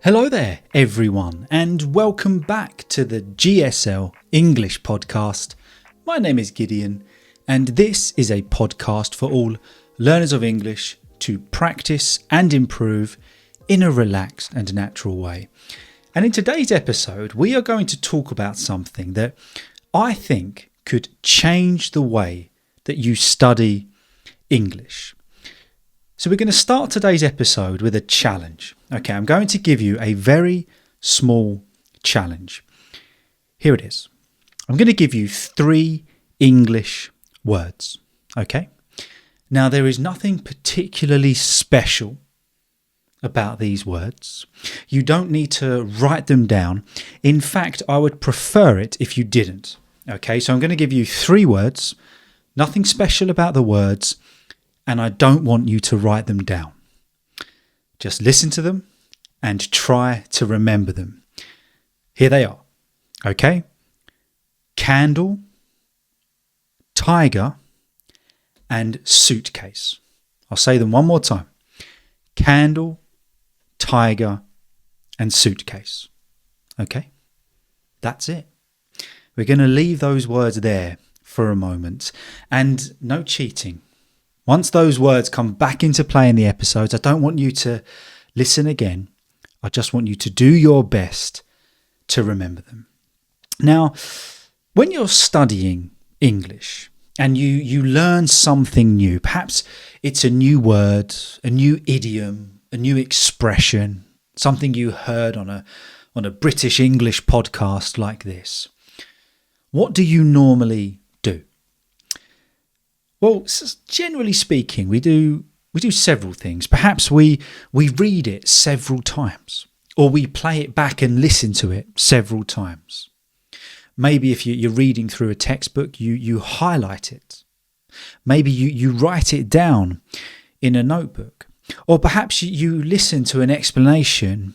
Hello there, everyone, and welcome back to the GSL-English podcast. My name is Gideon, and this is a podcast for all learners of English to practice and improve in a relaxed and natural way. And in today's episode, we are going to talk about something that I think could change the way that you study English. So we're going to start today's episode with a challenge. Okay, I'm going to give you a very small challenge. Here it is. I'm going to give you 3 English words. Okay? Now, there is nothing particularly special about these words. You don't need to write them down. In fact, I would prefer it if you didn't. Okay, so I'm going to give you 3 words. Nothing special about the words. And I don't want you to write them down. Just listen to them and try to remember them. Here they are. Okay? Candle, tiger, and suitcase. I'll say them one more time. Candle, tiger, and suitcase. Okay? That's it. We're going to leave those words there for a moment. And no cheating. Once those words come back into play in the episodes, I don't want you to listen again. I just want you to do your best to remember them. Now, when you're studying English and you learn something new, perhaps it's a new word, a new idiom, a new expression, something you heard on a British English podcast like this, what do you normally do? Well, generally speaking, we do several things. Perhaps we read it several times, or we play it back and listen to it several times. Maybe if you're reading through a textbook, you highlight it. Maybe you write it down in a notebook. Or perhaps you listen to an explanation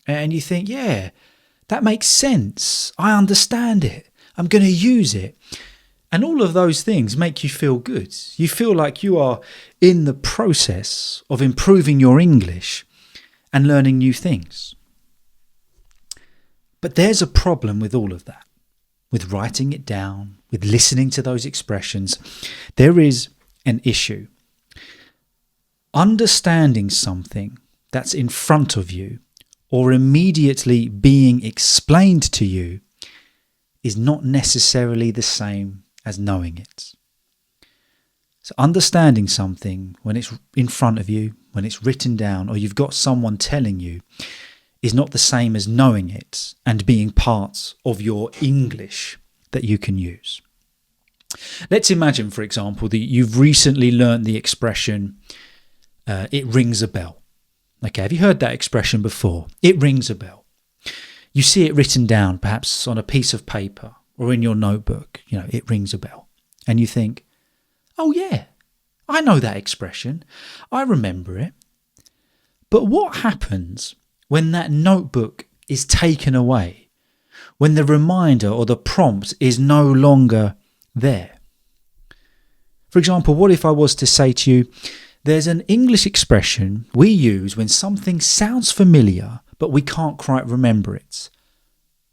and you think, yeah, that makes sense. I understand it. I'm going to use it. And all of those things make you feel good. You feel like you are in the process of improving your English and learning new things. But there's a problem with all of that. With writing it down, with listening to those expressions, there is an issue. Understanding something that's in front of you or immediately being explained to you is not necessarily the same as knowing it. So understanding something when it's in front of you, when it's written down, or you've got someone telling you, is not the same as knowing it and being part of your English that you can use. Let's imagine, for example, that you've recently learned the expression, it rings a bell. Okay, have you heard that expression before? It rings a bell. You see it written down, perhaps on a piece of paper, or in your notebook, it rings a bell. And you think, oh yeah, I know that expression. I remember it. But what happens when that notebook is taken away? When the reminder or the prompt is no longer there? For example, what if I was to say to you, there's an English expression we use when something sounds familiar, but we can't quite remember it.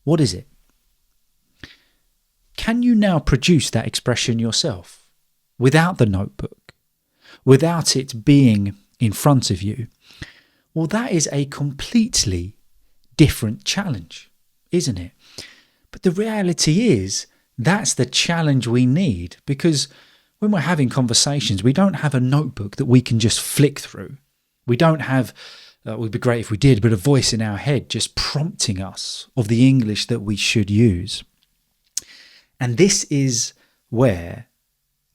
What is it? Can you now produce that expression yourself without the notebook, without it being in front of you? Well, that is a completely different challenge, isn't it? But the reality is that's the challenge we need, because when we're having conversations, we don't have a notebook that we can just flick through. We don't have, it would be great if we did, but a voice in our head just prompting us of the English that we should use. And this is where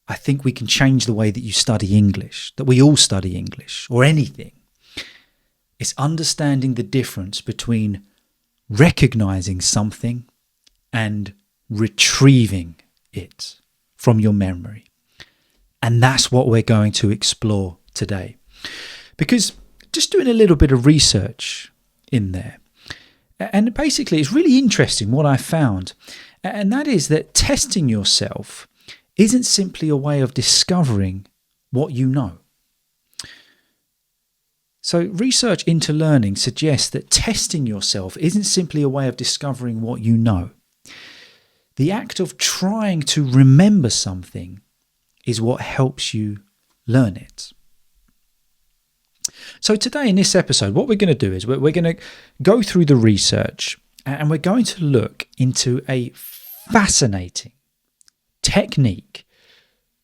I think we can change the way that you study English, that we all study English or anything. It's understanding the difference between recognizing something and retrieving it from your memory. And that's what we're going to explore today. Because just doing a little bit of research in there, and basically it's really interesting what I found. And that is that testing yourself isn't simply a way of discovering what you know. So research into learning suggests that testing yourself isn't simply a way of discovering what you know. The act of trying to remember something is what helps you learn it. So today in this episode, what we're going to do is we're going to go through the research and we're going to look into a fascinating technique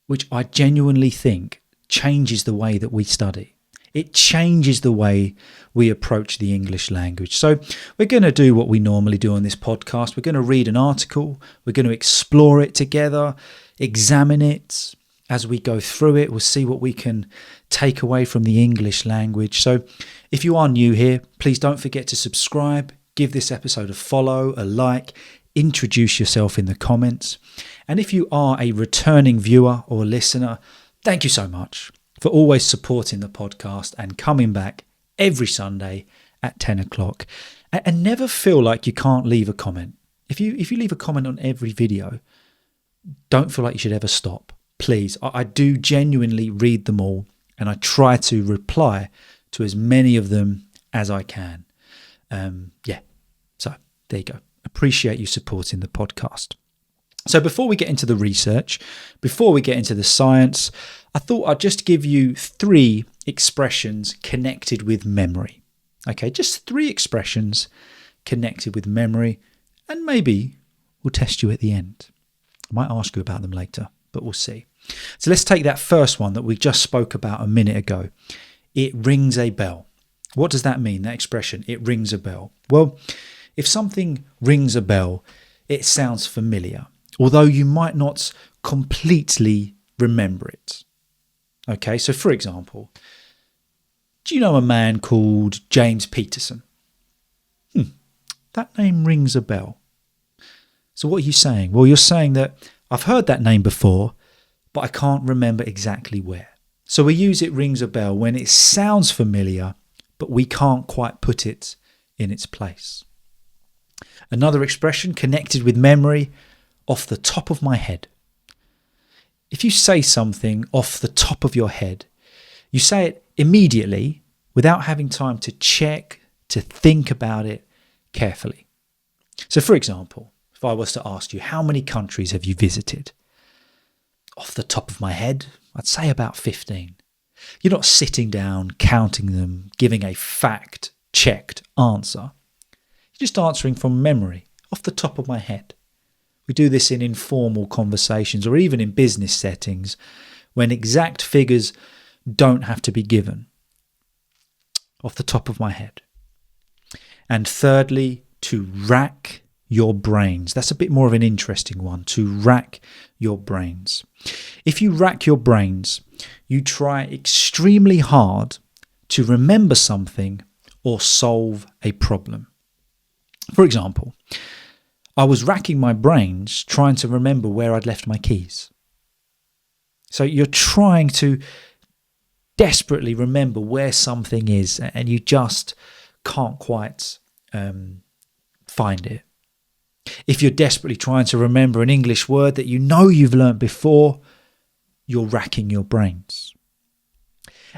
which I genuinely think changes the way that we study. It changes the way we approach the English language. So we're going to do what we normally do on this podcast. We're going to read an article. We're going to explore it together, examine it. As we go through it, we'll see what we can take away from the English language. So if you are new here, please don't forget to subscribe, give this episode a follow, a like, introduce yourself in the comments. And if you are a returning viewer or listener, thank you so much for always supporting the podcast and coming back every Sunday at 10 o'clock. And never feel like you can't leave a comment. If you leave a comment on every video, don't feel like you should ever stop. Please, I do genuinely read them all and I try to reply to as many of them as I can. So there you go. Appreciate you supporting the podcast. So before we get into the research, before we get into the science, I thought I'd just give you 3 expressions connected with memory. Okay, just 3 expressions connected with memory, and maybe we'll test you at the end. I might ask you about them later, but we'll see. So let's take that first one that we just spoke about a minute ago. It rings a bell. What does that mean, that expression? It rings a bell. Well, if something rings a bell, it sounds familiar, although you might not completely remember it. Okay, so for example, do you know a man called James Peterson? That name rings a bell. So what are you saying? Well, you're saying that I've heard that name before, but I can't remember exactly where. So we use it rings a bell when it sounds familiar, but we can't quite put it in its place. Another expression connected with memory, off the top of my head. If you say something off the top of your head, you say it immediately without having time to check, to think about it carefully. So for example, if I was to ask you, how many countries have you visited? Off the top of my head, I'd say about 15. You're not sitting down, counting them, giving a fact-checked answer. You're just answering from memory, off the top of my head. We do this in informal conversations or even in business settings when exact figures don't have to be given. Off the top of my head. And thirdly, to rack your brains. That's a bit more of an interesting one, to rack your brains. If you rack your brains, you try extremely hard to remember something or solve a problem. For example, I was racking my brains trying to remember where I'd left my keys. So you're trying to desperately remember where something is and you just can't quite find it. If you're desperately trying to remember an English word that you know you've learnt before, you're racking your brains.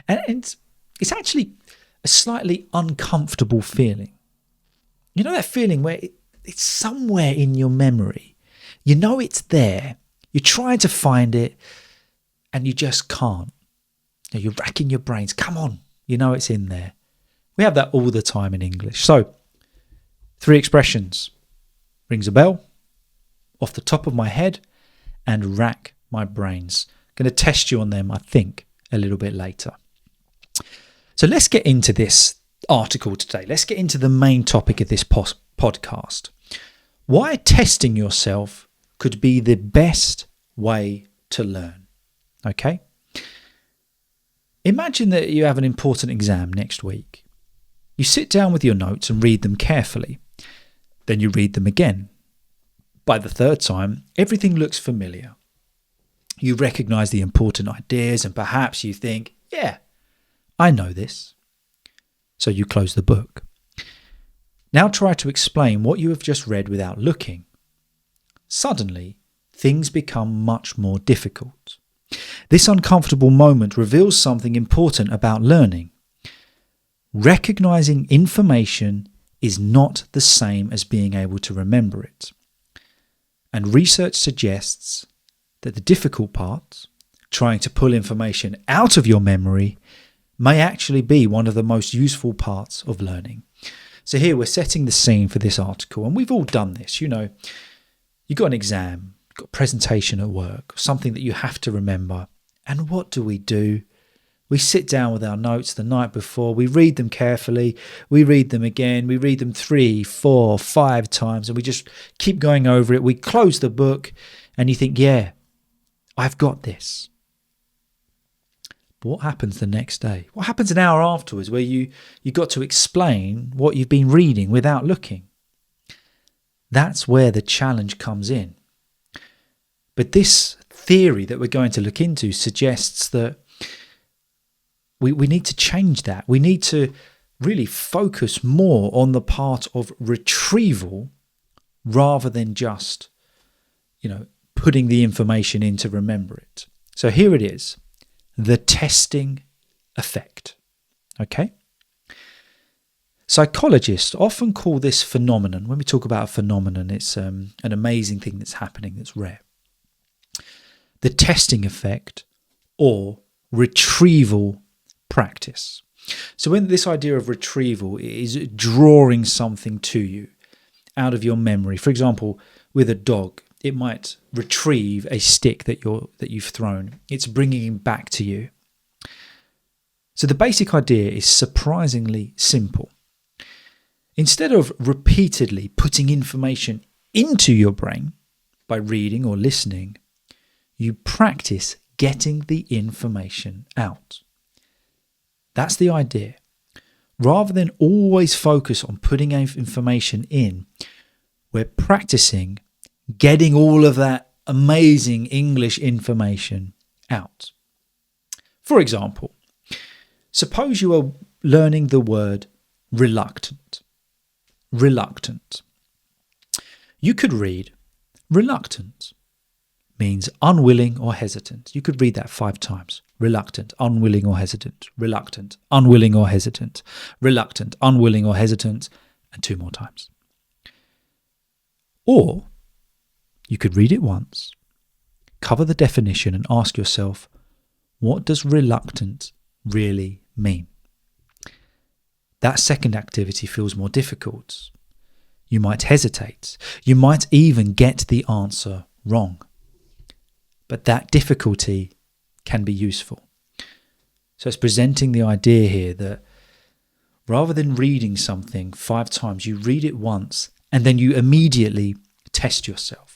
And it's actually a slightly uncomfortable feeling. You know that feeling where it's somewhere in your memory. You know it's there. You're trying to find it and you just can't. You're racking your brains. Come on. You know it's in there. We have that all the time in English. So, 3 expressions. Rings a bell, off the top of my head, and rack my brains. Going to test you on them, I think, a little bit later. So let's get into this article today. Let's get into the main topic of this podcast. Why testing yourself could be the best way to learn. Okay? Imagine that you have an important exam next week. You sit down with your notes and read them carefully. Then you read them again. By the 3rd time, everything looks familiar. You recognise the important ideas and perhaps you think, yeah, I know this. So you close the book. Now try to explain what you have just read without looking. Suddenly, things become much more difficult. This uncomfortable moment reveals something important about learning. recognizing information is not the same as being able to remember it. And research suggests that the difficult part, trying to pull information out of your memory, may actually be one of the most useful parts of learning. So here we're setting the scene for this article, and we've all done this. You've got an exam, you've got a presentation at work, something that you have to remember. And what do? We sit down with our notes the night before, we read them carefully, we read them again, we read them 3, 4, 5 times, and we just keep going over it. We close the book, and you think, yeah, I've got this. But what happens the next day? What happens an hour afterwards where you got to explain what you've been reading without looking? That's where the challenge comes in. But this theory that we're going to look into suggests that we need to change that. We need to really focus more on the part of retrieval rather than just, putting the information in to remember it. So here it is. The testing effect. Okay? Psychologists often call this phenomenon, when we talk about a phenomenon, it's an amazing thing that's happening that's rare. The testing effect or retrieval practice. So when this idea of retrieval is drawing something to you out of your memory, for example, with a dog, it might retrieve a stick that you've thrown. It's bringing it back to you. So the basic idea is surprisingly simple. Instead of repeatedly putting information into your brain by reading or listening, you practice getting the information out. That's the idea. Rather than always focus on putting information in, we're practicing getting all of that amazing English information out. For example, suppose you are learning the word reluctant. Reluctant. You could read reluctant means unwilling or hesitant. You could read that 5 times. Reluctant, unwilling or hesitant. Reluctant, unwilling or hesitant. Reluctant, unwilling or hesitant. And 2 more times. Or you could read it once, cover the definition and ask yourself, what does reluctant really mean? That second activity feels more difficult. You might hesitate. You might even get the answer wrong. But that difficulty can be useful. So it's presenting the idea here that rather than reading something 5 times, you read it once and then you immediately test yourself.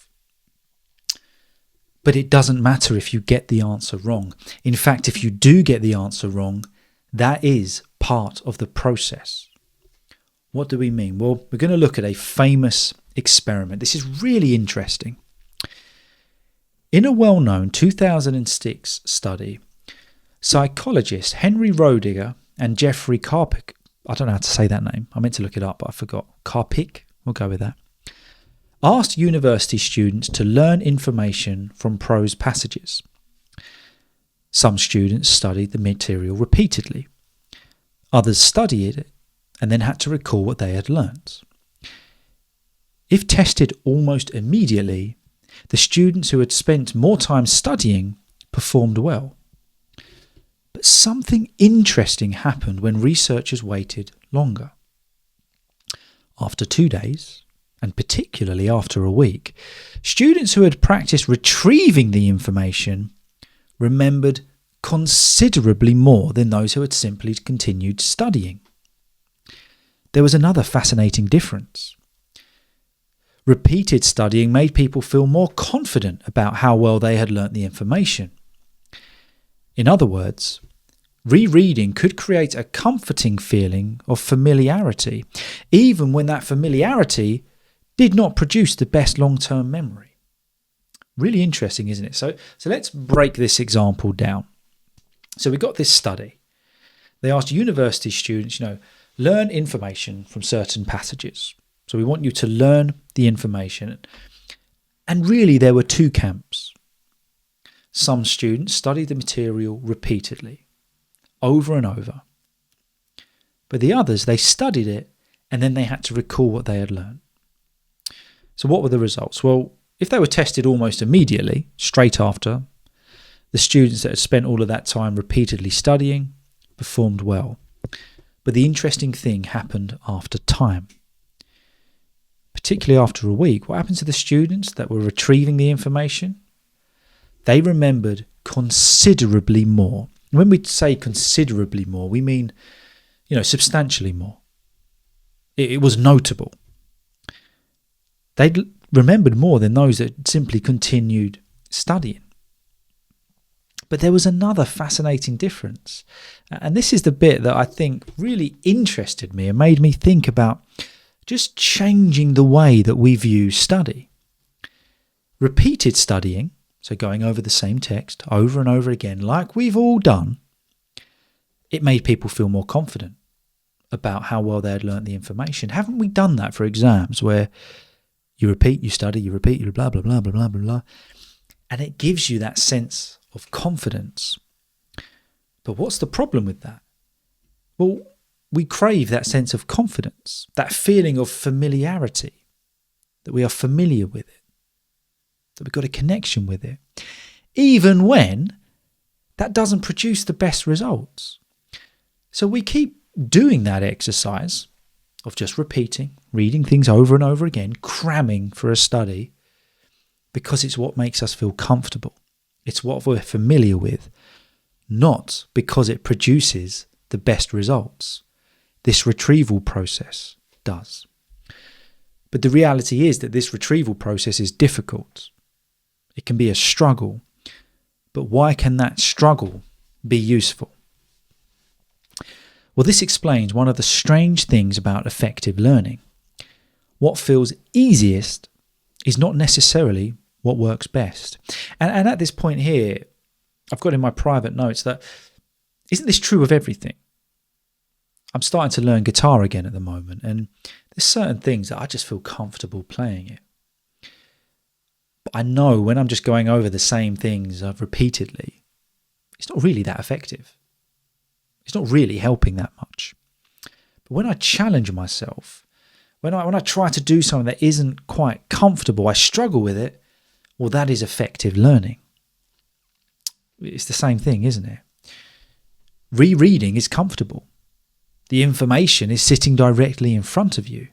But it doesn't matter if you get the answer wrong. In fact, if you do get the answer wrong, that is part of the process. What do we mean? Well, we're going to look at a famous experiment. This is really interesting. In a well-known 2006 study, psychologists Henry Roediger and Jeffrey Karpik, I don't know how to say that name. I meant to look it up, but I forgot. Karpik, we'll go with that. Asked university students to learn information from prose passages. Some students studied the material repeatedly. Others studied it and then had to recall what they had learnt. If tested almost immediately, the students who had spent more time studying performed well. But something interesting happened when researchers waited longer. After 2 days, and particularly after a week, students who had practiced retrieving the information remembered considerably more than those who had simply continued studying. There was another fascinating difference. Repeated studying made people feel more confident about how well they had learnt the information. In other words, rereading could create a comforting feeling of familiarity, even when that familiarity did not produce the best long-term memory. Really interesting, isn't it? So let's break this example down. So we got this study. They asked university students, learn information from certain passages. So we want you to learn the information. And really there were 2 camps. Some students studied the material repeatedly, over and over. But the others, they studied it and then they had to recall what they had learned. So what were the results? Well, if they were tested almost immediately, straight after, the students that had spent all of that time repeatedly studying performed well. But the interesting thing happened after time. Particularly after a week, what happened to the students that were retrieving the information? They remembered considerably more. When we say considerably more, we mean, substantially more. It was notable. They remembered more than those that simply continued studying. But there was another fascinating difference. And this is the bit that I think really interested me and made me think about just changing the way that we view study. Repeated studying, so going over the same text over and over again, like we've all done, it made people feel more confident about how well they had learnt the information. Haven't we done that for exams where you repeat, you study, you repeat, you blah, blah, blah, blah, blah, blah, blah, and it gives you that sense of confidence. But what's the problem with that? Well, we crave that sense of confidence, that feeling of familiarity, that we are familiar with it, that we've got a connection with it, even when that doesn't produce the best results. So we keep doing that exercise of just repeating, reading things over and over again, cramming for a study, because it's what makes us feel comfortable. It's what we're familiar with, not because it produces the best results. This retrieval process does. But the reality is that this retrieval process is difficult. It can be a struggle. But why can that struggle be useful? Well, this explains one of the strange things about effective learning. What feels easiest is not necessarily what works best. And at this point here, I've got in my private notes that, isn't this true of everything? I'm starting to learn guitar again at the moment, and there's certain things that I just feel comfortable playing it. But I know when I'm just going over the same things repeatedly, it's not really that effective. It's not really helping that much. But when I challenge myself, when I try to do something that isn't quite comfortable, I struggle with it, well, that is effective learning. It's the same thing, isn't it? Rereading is comfortable. The information is sitting directly in front of you.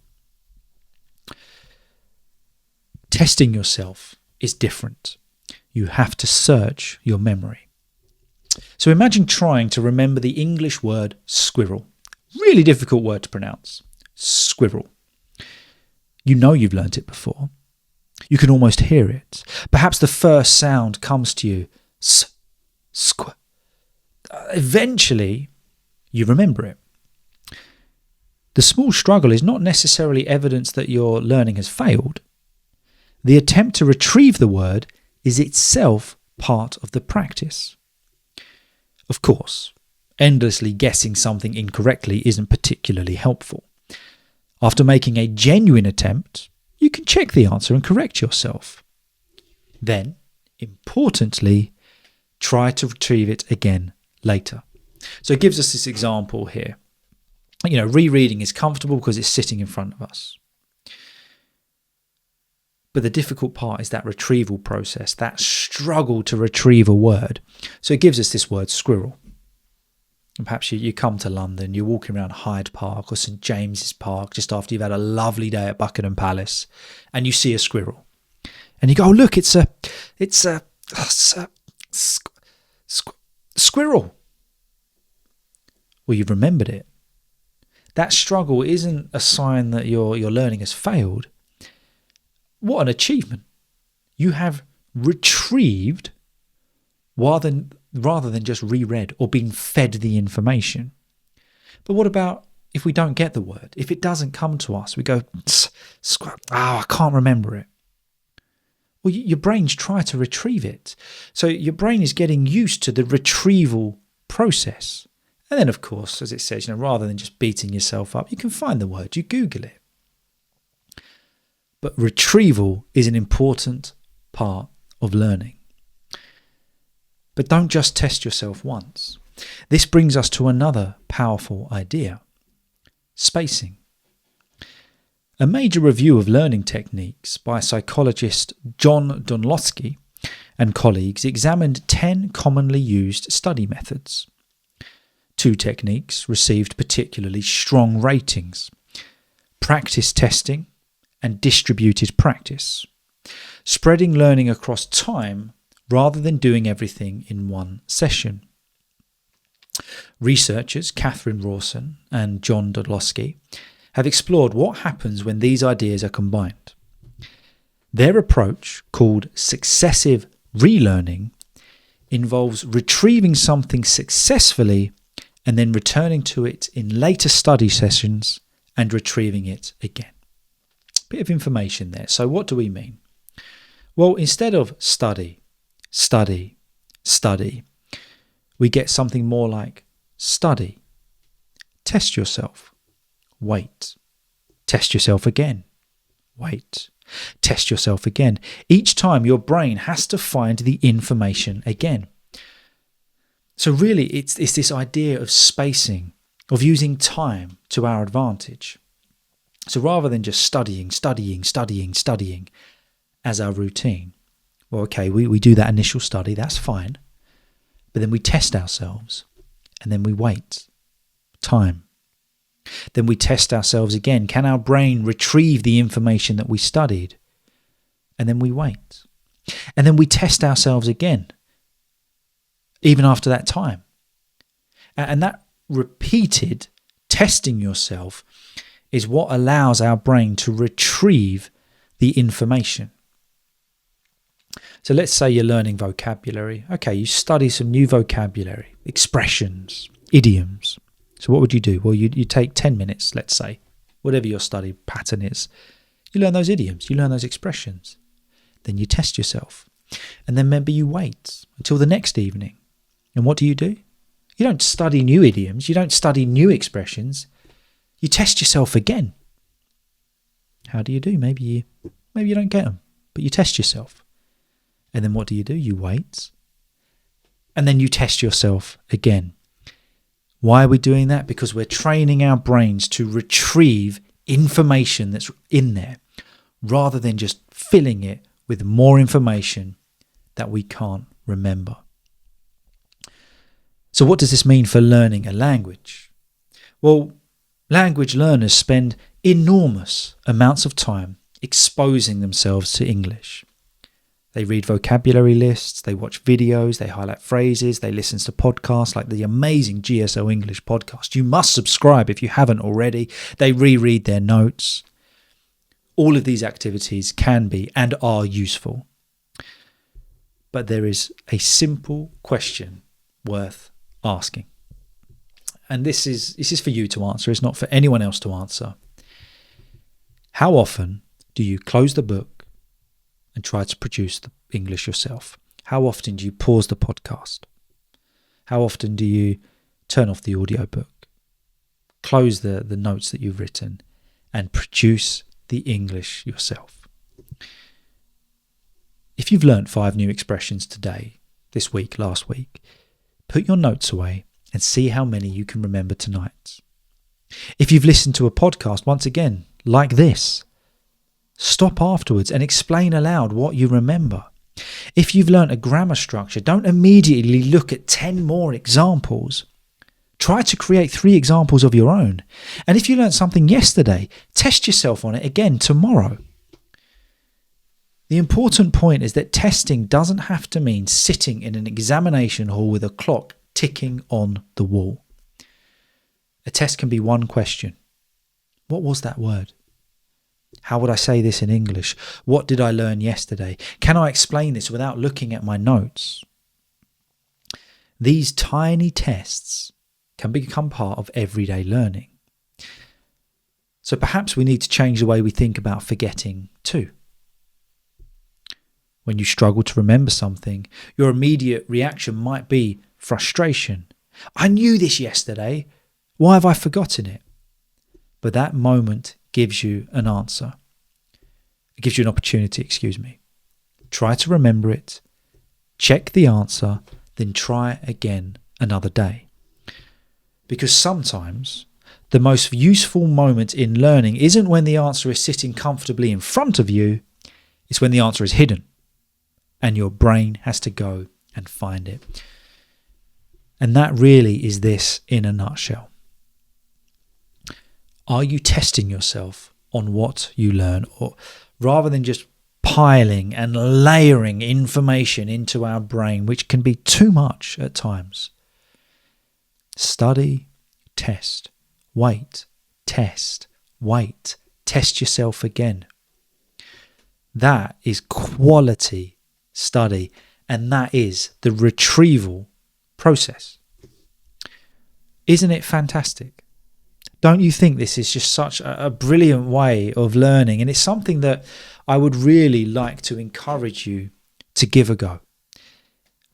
Testing yourself is different. You have to search your memory. So imagine trying to remember the English word squirrel. Really difficult word to pronounce. Squirrel. You know you've learnt it before. You can almost hear it. Perhaps the first sound comes to you. Squirrel. Eventually, you remember it. The small struggle is not necessarily evidence that your learning has failed. The attempt to retrieve the word is itself part of the practice. Of course, endlessly guessing something incorrectly isn't particularly helpful. After making a genuine attempt, you can check the answer and correct yourself. Then, importantly, try to retrieve it again later. So it gives us this example here. Rereading is comfortable because it's sitting in front of us. But the difficult part is that retrieval process, that struggle to retrieve a word. So it gives us this word squirrel. And perhaps you come to London, you're walking around Hyde Park or St James's Park just after you've had a lovely day at Buckingham Palace, and you see a squirrel. And you go, oh, look, it's a squirrel. Well, you've remembered it. That struggle isn't a sign that your learning has failed. What an achievement. You have retrieved rather than just reread or being fed the information. But what about if we don't get the word? If it doesn't come to us, we go, I can't remember it. Well, your brain's trying to retrieve it. So your brain is getting used to the retrieval process. And then, of course, as it says, rather than just beating yourself up, you can find the word, you Google it. But retrieval is an important part of learning. But don't just test yourself once. This brings us to another powerful idea. spacing. A major review of learning techniques by psychologist John Donlosky and colleagues examined 10 commonly used study methods. 2 techniques received particularly strong ratings: practice testing and distributed practice, spreading learning across time rather than doing everything in one session. Researchers Catherine Rawson and John Donlosky have explored what happens when these ideas are combined. Their approach, called successive relearning, involves retrieving something successfully and then returning to it in later study sessions and retrieving it again. Bit of information there. So what do we mean? Well, instead of study, study, study, we get something more like study, test yourself, wait, test yourself again, wait, test yourself again. Each time your brain has to find the information again. So really it's this idea of spacing, of using time to our advantage. So rather than just studying as our routine, well, okay, we do that initial study, that's fine. But then we test ourselves and then we wait. Time. Then we test ourselves again. Can our brain retrieve the information that we studied? And then we wait. And then we test ourselves again, even after that time. And that repeated testing yourself is what allows our brain to retrieve the information. So let's say you're learning vocabulary. Okay, you study some new vocabulary, expressions, idioms. So what would you do? Well, you take 10 minutes, let's say, whatever your study pattern is. You learn those idioms, you learn those expressions. Then you test yourself. And then maybe you wait until the next evening. And what do? You don't study new idioms, you don't study new expressions. You test yourself again. How do? Maybe you don't get them, but you test yourself. And then what do? You wait. And then you test yourself again. Why are we doing that? Because we're training our brains to retrieve information that's in there, rather than just filling it with more information that we can't remember. So what does this mean for learning a language? Well, language learners spend enormous amounts of time exposing themselves to English. They read vocabulary lists, they watch videos, they highlight phrases, they listen to podcasts like the amazing GSL-English podcast. You must subscribe if you haven't already. They reread their notes. All of these activities can be and are useful. But there is a simple question worth asking. And this is for you to answer. It's not for anyone else to answer. How often do you close the book and try to produce the English yourself? How often do you pause the podcast? How often do you turn off the audiobook, close the notes that you've written, and produce the English yourself? If you've learnt 5 new expressions today, this week, last week, put your notes away and see how many you can remember tonight. If you've listened to a podcast, once again, like this, stop afterwards and explain aloud what you remember. If you've learnt a grammar structure, don't immediately look at 10 more examples. Try to create 3 examples of your own. And if you learnt something yesterday, test yourself on it again tomorrow. The important point is that testing doesn't have to mean sitting in an examination hall with a clock ticking on the wall. A test can be one question. What was that word? How would I say this in English? What did I learn yesterday? Can I explain this without looking at my notes? These tiny tests can become part of everyday learning. So perhaps we need to change the way we think about forgetting too. When you struggle to remember something, your immediate reaction might be frustration. I knew this yesterday. Why have I forgotten it? But that moment gives you an answer. It gives you an opportunity, Try to remember it, check the answer, then try again another day. Because sometimes the most useful moment in learning isn't when the answer is sitting comfortably in front of you, it's when the answer is hidden and your brain has to go and find it. And that really is this in a nutshell. Are you testing yourself on what you learn, or rather than just piling and layering information into our brain, which can be too much at times? Study, test, wait, test, wait, test yourself again. That is quality study, and that is the retrieval process. Isn't it fantastic? Don't you think this is just such a brilliant way of learning? And it's something that I would really like to encourage you to give a go.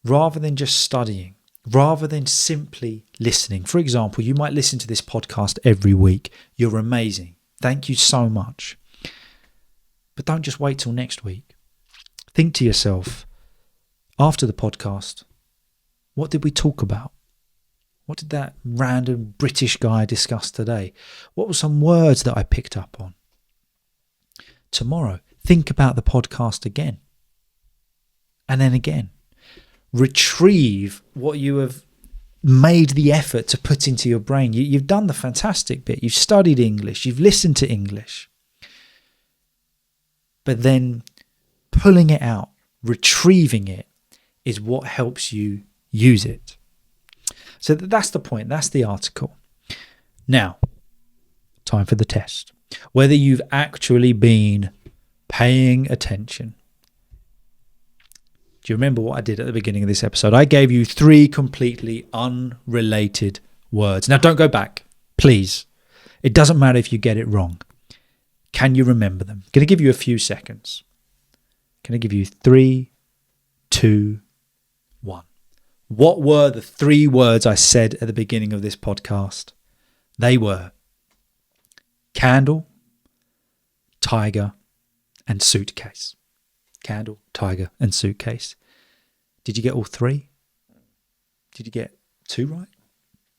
Rather than just studying, rather than simply listening. For example, you might listen to this podcast every week. You're amazing. Thank you so much. But don't just wait till next week. Think to yourself, after the podcast, what did we talk about? What did that random British guy discuss today? What were some words that I picked up on? Tomorrow, think about the podcast again. And then again. Retrieve what you have made the effort to put into your brain. You've done the fantastic bit. You've studied English. You've listened to English. But then pulling it out, retrieving it, is what helps you use it. So that's the point. That's the article. Now, time for the test. Whether you've actually been paying attention. Do you remember what I did at the beginning of this episode? I gave you 3 completely unrelated words. Now, don't go back, please. It doesn't matter if you get it wrong. Can you remember them? I'm going to give you a few seconds. Can I give you 3, 2, 1? What were the 3 words I said at the beginning of this podcast? They were candle, tiger, and suitcase. Candle, tiger, and suitcase. Did you get all 3? Did you get 2 right?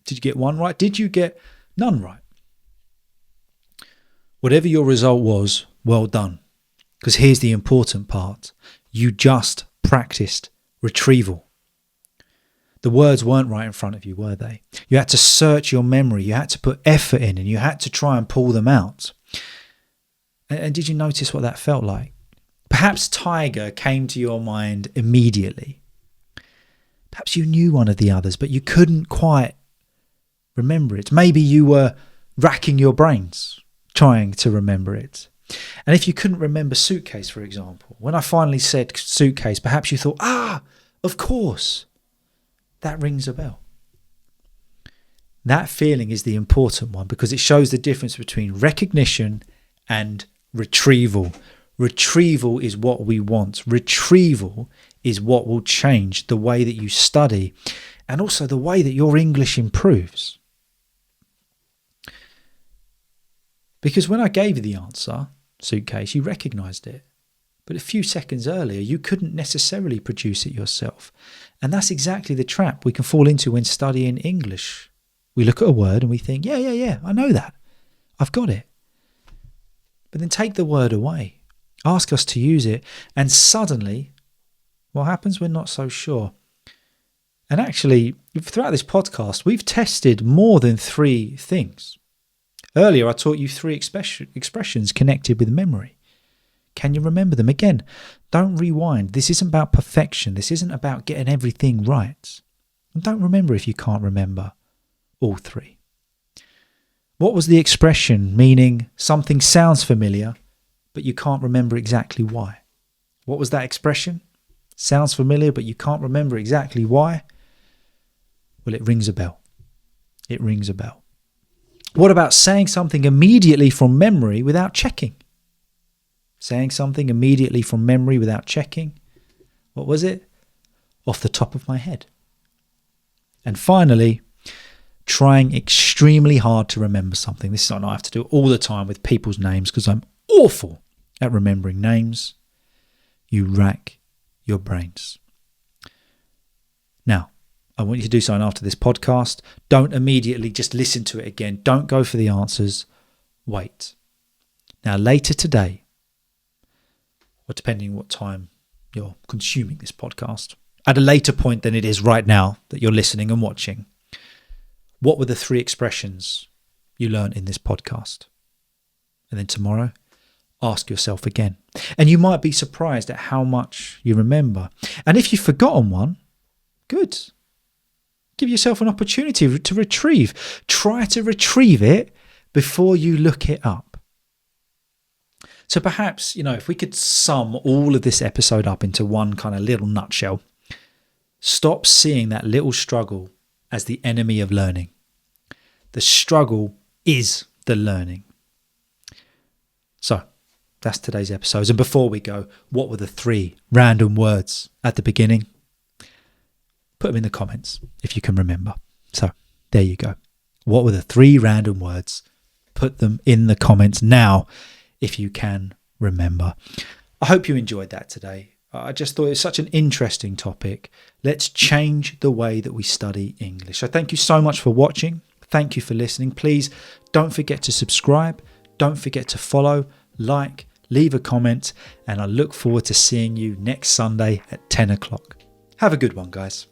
Did you get 1 right? Did you get none right? Whatever your result was, well done. Because here's the important part. You just practiced retrieval. The words weren't right in front of you, were they? You had to search your memory. You had to put effort in, and you had to try and pull them out. And did you notice what that felt like? Perhaps tiger came to your mind immediately. Perhaps you knew one of the others, but you couldn't quite remember it. Maybe you were racking your brains trying to remember it. And if you couldn't remember suitcase, for example, when I finally said suitcase, perhaps you thought, of course, that rings a bell. That feeling is the important one because it shows the difference between recognition and retrieval. Retrieval is what we want. Retrieval is what will change the way that you study and also the way that your English improves. Because when I gave you the answer, suitcase, you recognised it. But a few seconds earlier, you couldn't necessarily produce it yourself. And that's exactly the trap we can fall into when studying English. We look at a word and we think, yeah, I know that. I've got it. But then take the word away. Ask us to use it. And suddenly, what happens? We're not so sure. And actually, throughout this podcast, we've tested more than 3 things. Earlier, I taught you 3 expressions connected with memory. Can you remember them? Again, don't rewind. This isn't about perfection. This isn't about getting everything right. And don't remember if you can't remember all 3. What was the expression meaning something sounds familiar, but you can't remember exactly why? What was that expression? Sounds familiar, but you can't remember exactly why? Well, it rings a bell. It rings a bell. What about saying something immediately from memory without checking? Saying something immediately from memory without checking. What was it? Off the top of my head. And finally, trying extremely hard to remember something. This is something I have to do all the time with people's names because I'm awful at remembering names. You rack your brains. Now, I want you to do something after this podcast. Don't immediately just listen to it again. Don't go for the answers. Wait. Now, later today, or depending what time you're consuming this podcast, at a later point than it is right now that you're listening and watching, what were the 3 expressions you learned in this podcast? And then tomorrow, ask yourself again. And you might be surprised at how much you remember. And if you've forgotten one, good. Give yourself an opportunity to retrieve. Try to retrieve it before you look it up. So perhaps, if we could sum all of this episode up into one kind of little nutshell, stop seeing that little struggle as the enemy of learning. The struggle is the learning. So that's today's episode. And before we go, what were the 3 random words at the beginning? Put them in the comments if you can remember. So there you go. What were the 3 random words? Put them in the comments now if you can remember. I hope you enjoyed that today. I just thought it was such an interesting topic. Let's change the way that we study English. So thank you so much for watching. Thank you for listening. Please don't forget to subscribe. Don't forget to follow, like, leave a comment, and I look forward to seeing you next Sunday at 10 o'clock. Have a good one, guys.